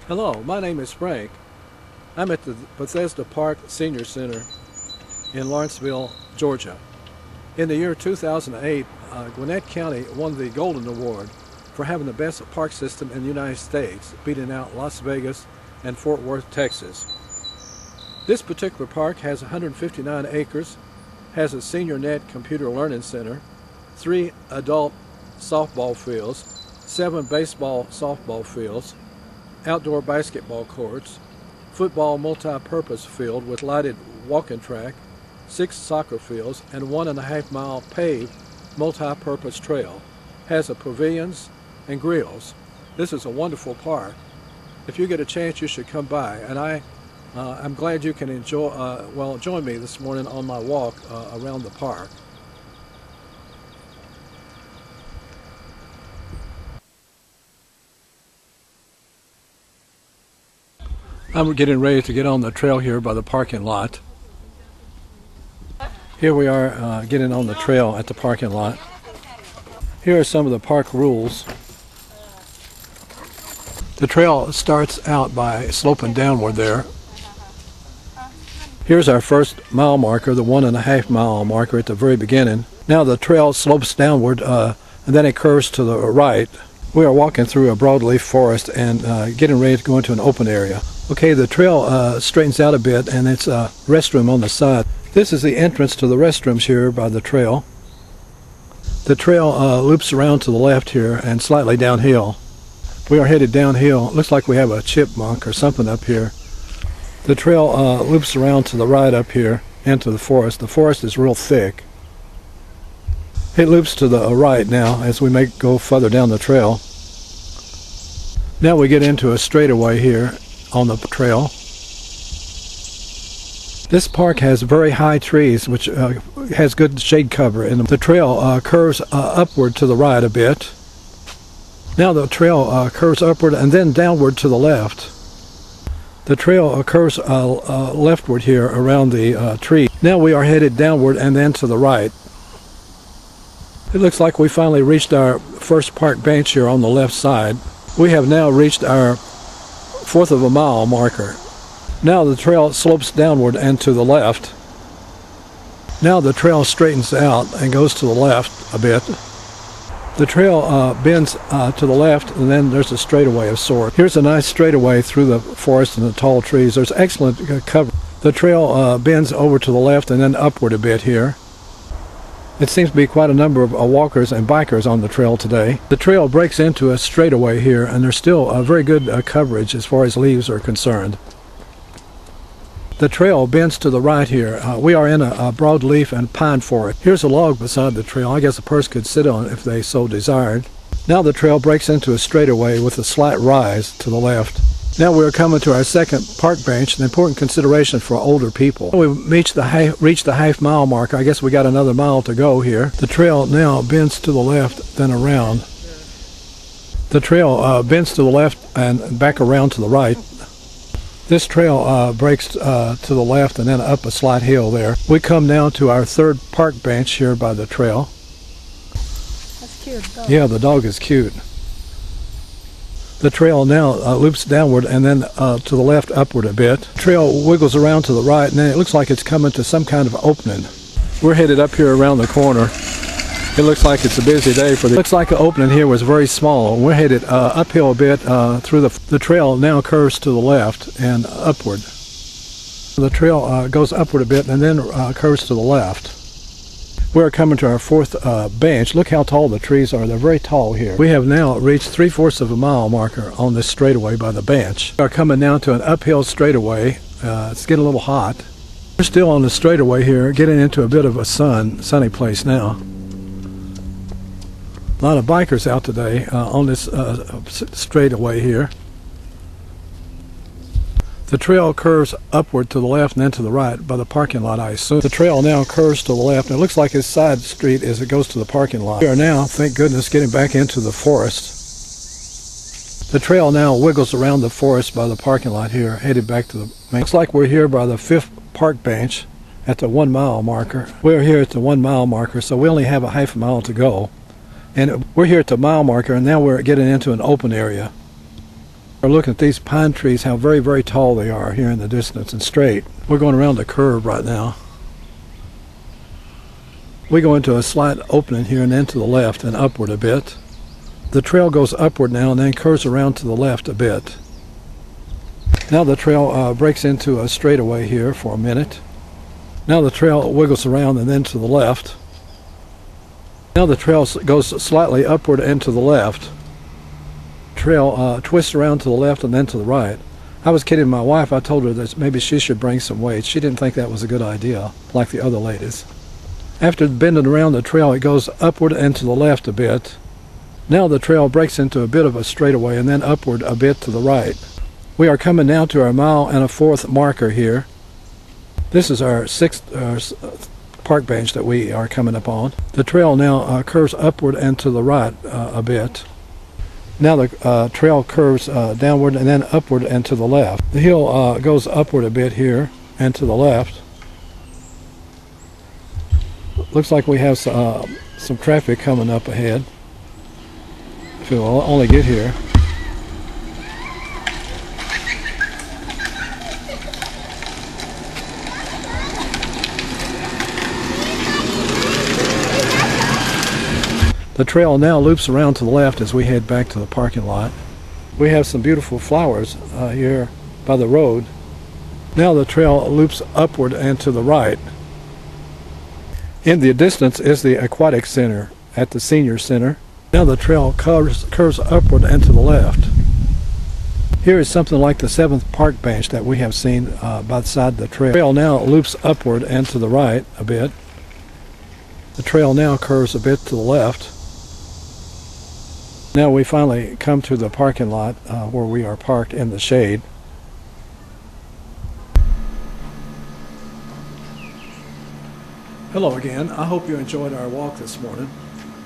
Hello, my name is Frank. I'm at the Bethesda Park Senior Center in Lawrenceville, Georgia. In the year 2008, Gwinnett County won the Golden Award for having the best park system in the United States, beating out Las Vegas and Fort Worth, Texas. This particular park has 159 acres, has a senior net computer learning center, 3 adult softball fields, 7 baseball softball fields, outdoor basketball courts, football multi-purpose field with lighted walking track, 6 soccer fields, and 1.5-mile paved multi-purpose trail. Has a pavilions and grills. This is a wonderful park. If you get a chance, you should come by, and I'm glad you can join me this morning on my walk around the park. I'm getting ready to get on the trail here by the parking lot. Here we are getting on the trail at the parking lot. Here are some of the park rules. The trail starts out by sloping downward there. Here's our first mile marker, the 1.5-mile marker at the very beginning. Now the trail slopes downward and then it curves to the right. We are walking through a broadleaf forest and getting ready to go into an open area. Okay, the trail straightens out a bit, and it's a restroom on the side. This is the entrance to the restrooms here by the trail. The trail loops around to the left here and slightly downhill. We are headed downhill. It looks like we have a chipmunk or something up here. The trail loops around to the right up here into the forest. The forest is real thick. It loops to the right now as we go further down the trail. Now we get into a straightaway here on the trail. This park has very high trees which has good shade cover, and the trail curves upward to the right a bit. Now the trail curves upward and then downward to the left. The trail curves leftward here around the tree. Now we are headed downward and then to the right. It looks like we finally reached our first park bench here on the left side. We have now reached our 1/4 of a mile marker. Now the trail slopes downward and to the left. Now the trail straightens out and goes to the left a bit. The trail bends to the left, and then there's a straightaway of sorts. Here's a nice straightaway through the forest and the tall trees. There's excellent cover. The trail bends over to the left and then upward a bit here. It seems to be quite a number of walkers and bikers on the trail today. The trail breaks into a straightaway here, and there's still a very good coverage as far as leaves are concerned. The trail bends to the right here. We are in a broadleaf and pine forest. Here's a log beside the trail. I guess a person could sit on it if they so desired. Now the trail breaks into a straightaway with a slight rise to the left. Now we're coming to our second park bench, an important consideration for older people. We reached the half-mile mark. I guess we got another mile to go here. The trail now bends to the left, then around. The trail bends to the left and back around to the right. This trail breaks to the left and then up a slight hill there. We come now to our third park bench here by the trail. That's cute. Dog. Yeah, the dog is cute. The trail now loops downward and then to the left upward a bit. The trail wiggles around to the right, and then it looks like it's coming to some kind of opening. We're headed up here around the corner. It looks like it's a busy day for the... Looks like the opening here was very small. We're headed uphill a bit through the trail now curves to the left and upward. The trail goes upward a bit and then curves to the left. We're coming to our fourth bench. Look how tall the trees are. They're very tall here. We have now reached 3/4 of a mile marker on this straightaway by the bench. We are coming now to an uphill straightaway. It's getting a little hot. We're still on the straightaway here, getting into a bit of a sunny place now. A lot of bikers out today on this straightaway here. The trail curves upward to the left and then to the right by the parking lot, I assume. The trail now curves to the left, and it looks like it's side street as it goes to the parking lot. We are now, thank goodness, getting back into the forest. The trail now wiggles around the forest by the parking lot here, headed back to the main. Looks like we're here by the 5th park bench at the 1-mile marker. We're here at the 1-mile marker, so we only have a half a mile to go. And we're here at the mile marker, and now we're getting into an open area. We're looking at these pine trees, how very, very tall they are here in the distance and straight. We're going around the curve right now. We go into a slight opening here and then to the left and upward a bit. The trail goes upward now and then curves around to the left a bit. Now the trail breaks into a straightaway here for a minute. Now the trail wiggles around and then to the left. Now the trail goes slightly upward and to the left. Trail twists around to the left and then to the right. I was kidding my wife. I told her that maybe she should bring some weights. She didn't think that was a good idea, like the other ladies. After bending around the trail, it goes upward and to the left a bit. Now the trail breaks into a bit of a straightaway and then upward a bit to the right. We are coming now to our 1.25 mile marker here. This is our 6th park bench that we are coming up on. The trail now curves upward and to the right a bit. Now the trail curves downward and then upward and to the left. The hill goes upward a bit here and to the left. Looks like we have some traffic coming up ahead. If we'll only get here. The trail now loops around to the left as we head back to the parking lot. We have some beautiful flowers here by the road. Now the trail loops upward and to the right. In the distance is the aquatic center at the senior center. Now the trail curves upward and to the left. Here is something like the 7th park bench that we have seen by the side of the trail. The trail now loops upward and to the right a bit. The trail now curves a bit to the left. Now we finally come to the parking lot where we are parked in the shade. Hello again. I hope you enjoyed our walk this morning.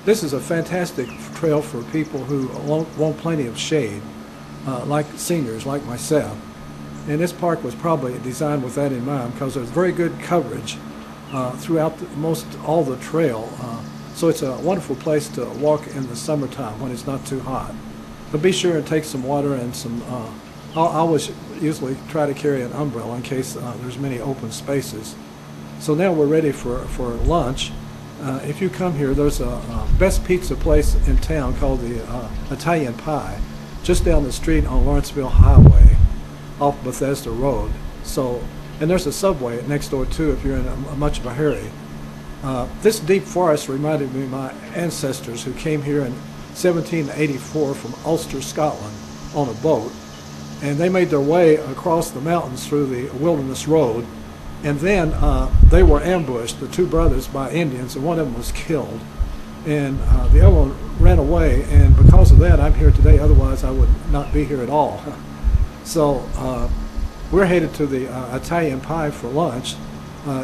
This is a fantastic trail for people who want plenty of shade, like seniors like myself. And this park was probably designed with that in mind because there's very good coverage throughout all the trail. So it's a wonderful place to walk in the summertime when it's not too hot. But be sure and take some water and some, I always usually try to carry an umbrella in case there's many open spaces. So now we're ready for lunch. If you come here, there's a best pizza place in town called the Italian Pie, just down the street on Lawrenceville Highway, off Bethesda Road. So, and there's a Subway next door too if you're in much of a hurry. This deep forest reminded me of my ancestors who came here in 1784 from Ulster, Scotland, on a boat, and they made their way across the mountains through the Wilderness Road. And then they were ambushed, the two brothers, by Indians, and one of them was killed. And the other one ran away, and because of that, I'm here today. Otherwise, I would not be here at all. So we're headed to the Italian Pie for lunch.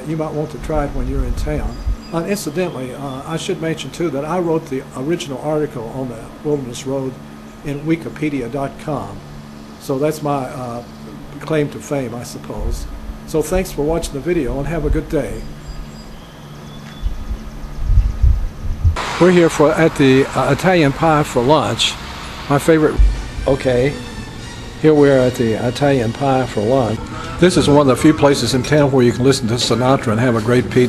You might want to try it when you're in town. Incidentally, I should mention, too, that I wrote the original article on the Wilderness Road in Wikipedia.com. So that's my claim to fame, I suppose. So thanks for watching the video and have a good day. We're here at the Italian Pie for lunch. My favorite. Okay, here we are at the Italian Pie for lunch. This is one of the few places in town where you can listen to Sinatra and have a great pizza.